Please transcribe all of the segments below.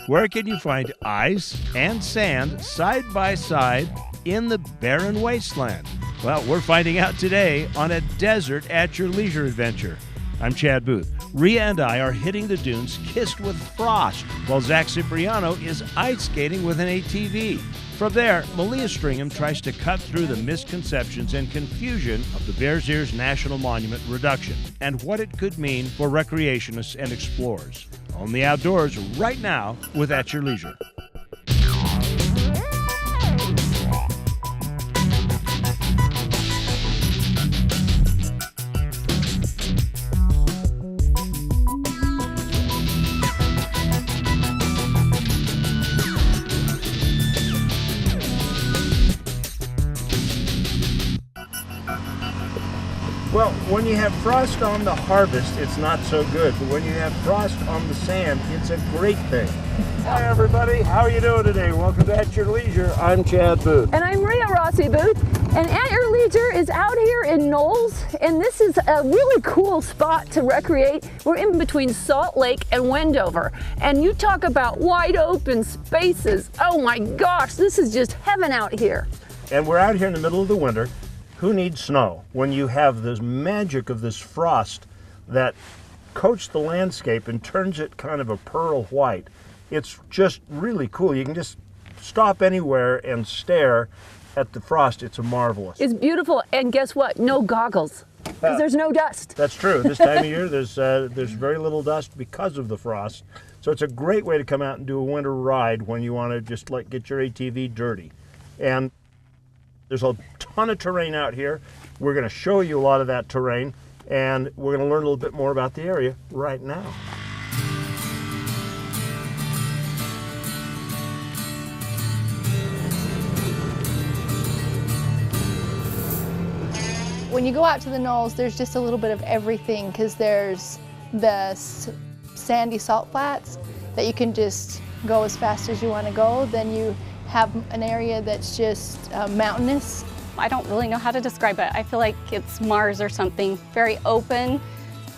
Where can you find ice and sand side by side in the barren wasteland? Well, we're finding out today on a Desert at Your Leisure adventure. I'm Chad Booth. Rhea and I are hitting the dunes kissed with frost, while Zach Cipriano is ice skating with an ATV. From there, Malia Stringham tries to cut through the misconceptions and confusion of the Bears Ears National Monument reduction and what it could mean for recreationists and explorers. On the outdoors right now with At Your Leisure. Well, when you have frost on the harvest, it's not so good. But when you have frost on the sand, it's a great thing. Hi, everybody. How are you doing today? Welcome to At Your Leisure. I'm Chad Booth. And I'm Rhea Rossi Booth. And At Your Leisure is out here in Knolls. And this is a really cool spot to recreate. We're in between Salt Lake and Wendover. And you talk about wide open spaces. Oh my gosh, this is just heaven out here. And we're out here in the middle of the winter. Who needs snow when you have this magic of this frost that coats the landscape and turns it kind of a pearl white? It's just really cool. You can just stop anywhere and stare at the frost. It's marvelous. It's beautiful, and guess what? No goggles, because there's no dust. That's true. This time of year, there's very little dust because of the frost. So it's a great way to come out and do a winter ride when you want to just like get your ATV dirty. And there's a ton of terrain out here. We're going to show you a lot of that terrain, and we're going to learn a little bit more about the area right now. When you go out to the Knolls, there's just a little bit of everything, because there's the sandy salt flats that you can just go as fast as you want to go. Then you have an area that's just mountainous. I don't really know how to describe it. I feel like it's Mars or something. Very open.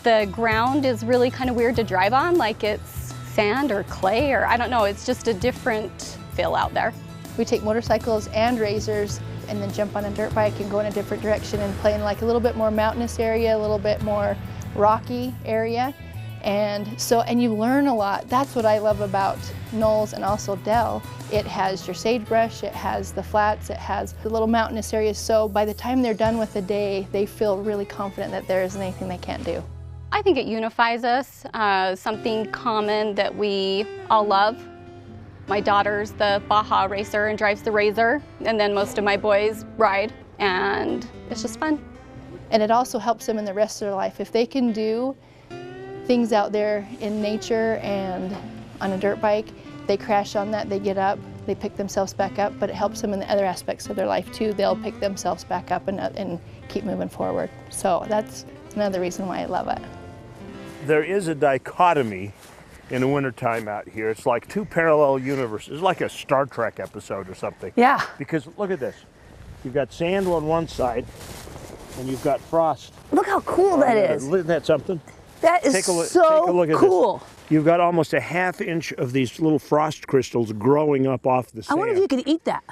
The ground is really kind of weird to drive on, like it's sand or clay, or I don't know. It's just a different feel out there. We take motorcycles and razors and then jump on a dirt bike and go in a different direction and play in like a little bit more mountainous area, a little bit more rocky area. And you learn a lot. That's what I love about Knolls and also Dell. It has your sagebrush, it has the flats, it has the little mountainous areas. So by the time they're done with the day, they feel really confident that there isn't anything they can't do. I think it unifies us, something common that we all love. My daughter's the Baja racer and drives the Razor, and then most of my boys ride, and it's just fun. And it also helps them in the rest of their life. If they can do things out there in nature and on a dirt bike, they crash on that, they get up, they pick themselves back up, but it helps them in the other aspects of their life too. They'll pick themselves back up and keep moving forward. So that's another reason why I love it. There is a dichotomy in the wintertime out here. It's like two parallel universes. It's like a Star Trek episode or something. Yeah. Because look at this. You've got sand on one side and you've got frost. Look how cool that is. Isn't that something? That is take a look at cool. This. You've got almost a ½ inch of these little frost crystals growing up off the sand. I wonder if you could eat that.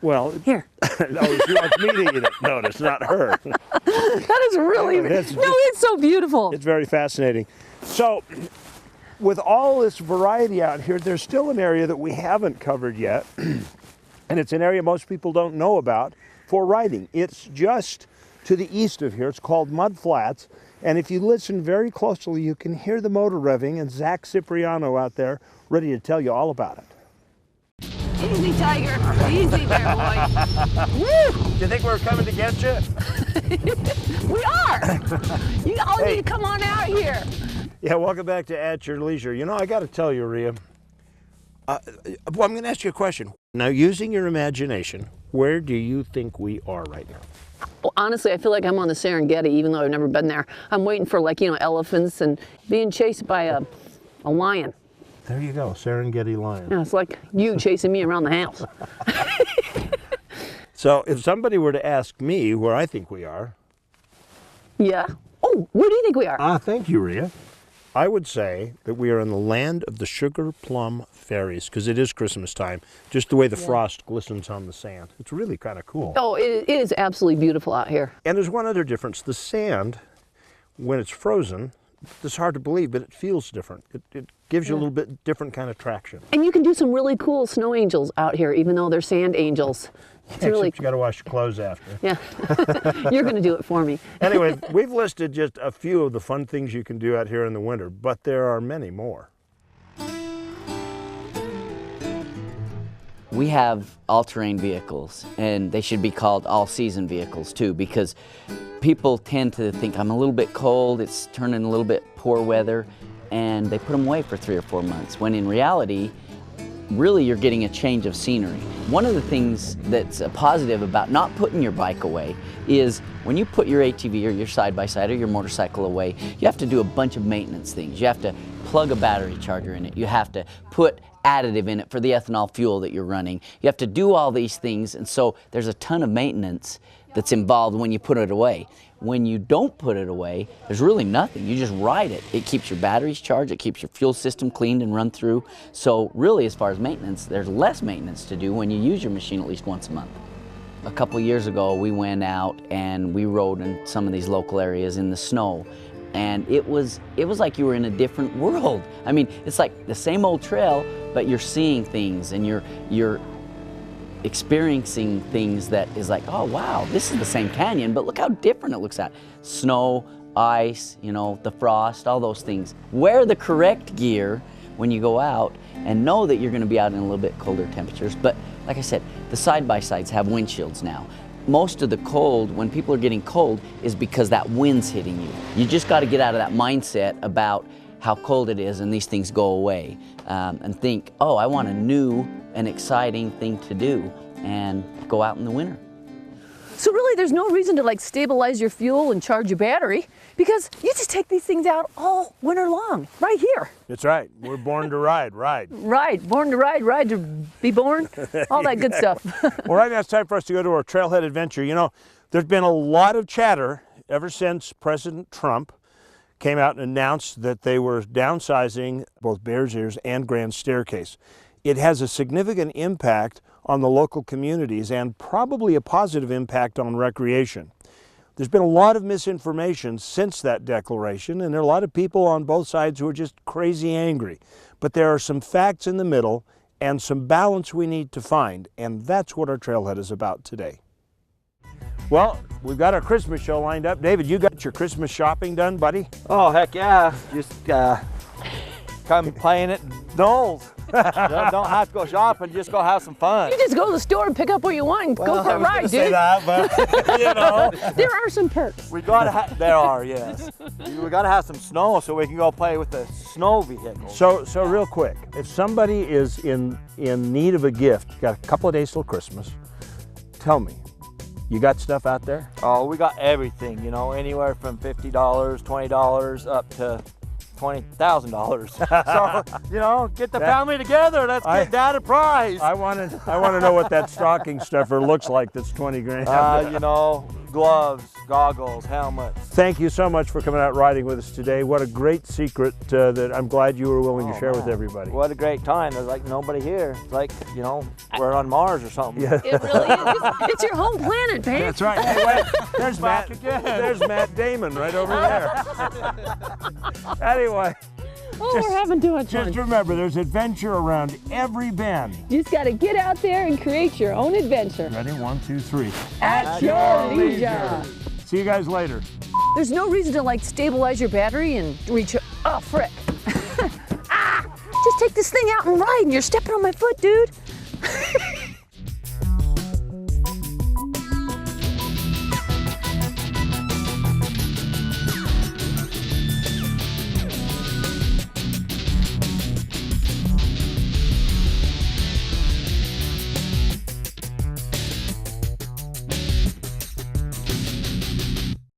Well, here. No, she wants me to eat it. Notice, not her. That is really, it's so beautiful. It's very fascinating. So, with all this variety out here, there's still an area that we haven't covered yet, and it's an area most people don't know about for riding. It's just to the east of here. It's called Mud Flats. And if you listen very closely, you can hear the motor revving and Zach Cipriano out there ready to tell you all about it. Easy, Tiger. Easy there, boy. Woo! Do you think we're coming to get you? We are. You all need to come on out here. Yeah, welcome back to At Your Leisure. You know, I got to tell you, Rhea, well, I'm going to ask you a question. Now, using your imagination, where do you think we are right now? Well, honestly, I feel like I'm on the Serengeti, even though I've never been there. I'm waiting for, like, elephants and being chased by a lion. There you go, Serengeti lion. Yeah, it's like you chasing me around the house. So if somebody were to ask me where I think we are. Yeah. Oh, where do you think we are? Thank you, Rhea. I would say that we are in the land of the sugar plum fairies, because it is Christmas time, just the way the frost glistens on the sand. It's really kind of cool. Oh, it is absolutely beautiful out here. And there's one other difference. The sand, when it's frozen, it's hard to believe, but it feels different. It gives you a little bit different kind of traction. And you can do some really cool snow angels out here, even though they're sand angels. It's really, you got to wash your clothes after. yeah, you're going to do it for me. Anyway, we've listed just a few of the fun things you can do out here in the winter, but there are many more. We have all-terrain vehicles, and they should be called all-season vehicles too, because people tend to think, I'm a little bit cold, it's turning a little bit poor weather, and they put them away for 3 or 4 months, when in reality, really you're getting a change of scenery. One of the things that's a positive about not putting your bike away is when you put your ATV or your side-by-side or your motorcycle away, you have to do a bunch of maintenance things. You have to plug a battery charger in it. You have to put additive in it for the ethanol fuel that you're running. You have to do all these things, and so there's a ton of maintenance that's involved when you put it away. When you don't put it away, there's really nothing. You just ride it. It keeps your batteries charged, it keeps your fuel system cleaned and run through. So really, as far as maintenance, there's less maintenance to do when you use your machine at least once a month. A couple years ago, we went out and we rode in some of these local areas in the snow. And it was like you were in a different world. I mean, it's like the same old trail, but you're seeing things and you're experiencing things that is like, oh wow, this is the same canyon, but look how different it looks at. Snow, ice, you know, the frost, all those things. Wear the correct gear when you go out and know that you're going to be out in a little bit colder temperatures. But like I said, the side-by-sides have windshields now. Most of the cold, when people are getting cold, is because that wind's hitting you. You just got to get out of that mindset about how cold it is and these things go away, and think, oh, I want a new and exciting thing to do, and go out in the winter. So really, there's no reason to like stabilize your fuel and charge your battery, because you just take these things out all winter long, right here. That's right. We're born to ride. Ride, born to ride to be born, all that good stuff. Well, right now it's time for us to go to our trailhead adventure. You know, there's been a lot of chatter ever since President Trump came out and announced that they were downsizing both Bears Ears and Grand Staircase. It has a significant impact on the local communities and probably a positive impact on recreation. There's been a lot of misinformation since that declaration, and there are a lot of people on both sides who are just crazy angry. But there are some facts in the middle and some balance we need to find, and that's what our trailhead is about today. Well, we've got our Christmas show lined up. David, you got your Christmas shopping done, buddy? Oh, heck yeah. Just come playing at Knolls. Don't have to go shopping, just go have some fun. You just go to the store and pick up what you want and go for a ride, dude. Say that, but you know. There are some perks. We gotta there are, yes. We gotta have some snow so we can go play with the snow vehicle. So real quick, if somebody is in need of a gift, got a couple of days till Christmas, tell me, you got stuff out there? Oh, we got everything, you know, anywhere from $50, $20 up to $20,000. So, you know, get the family together. Let's get Dad a prize. I want to know what that stocking stuffer looks like that's 20 grand. You know, gloves, goggles, helmets. Thank you so much for coming out riding with us today. What a great secret that I'm glad you were willing to share with everybody. What a great time. There's like nobody here. It's like, you know, we're on Mars or something. Yeah. It really is. It's your home planet, babe. That's right. Hey, wait, there's Matt. There's Matt Damon right over there. Anyway. Oh, we're having too much fun. Just remember, there's adventure around every bend. You just got to get out there and create your own adventure. Ready? 1, 2, 3. At your leisure. See you guys later. There's no reason to like stabilize your battery and reach. Oh, frick. Just take this thing out and ride, and you're stepping on my foot, dude.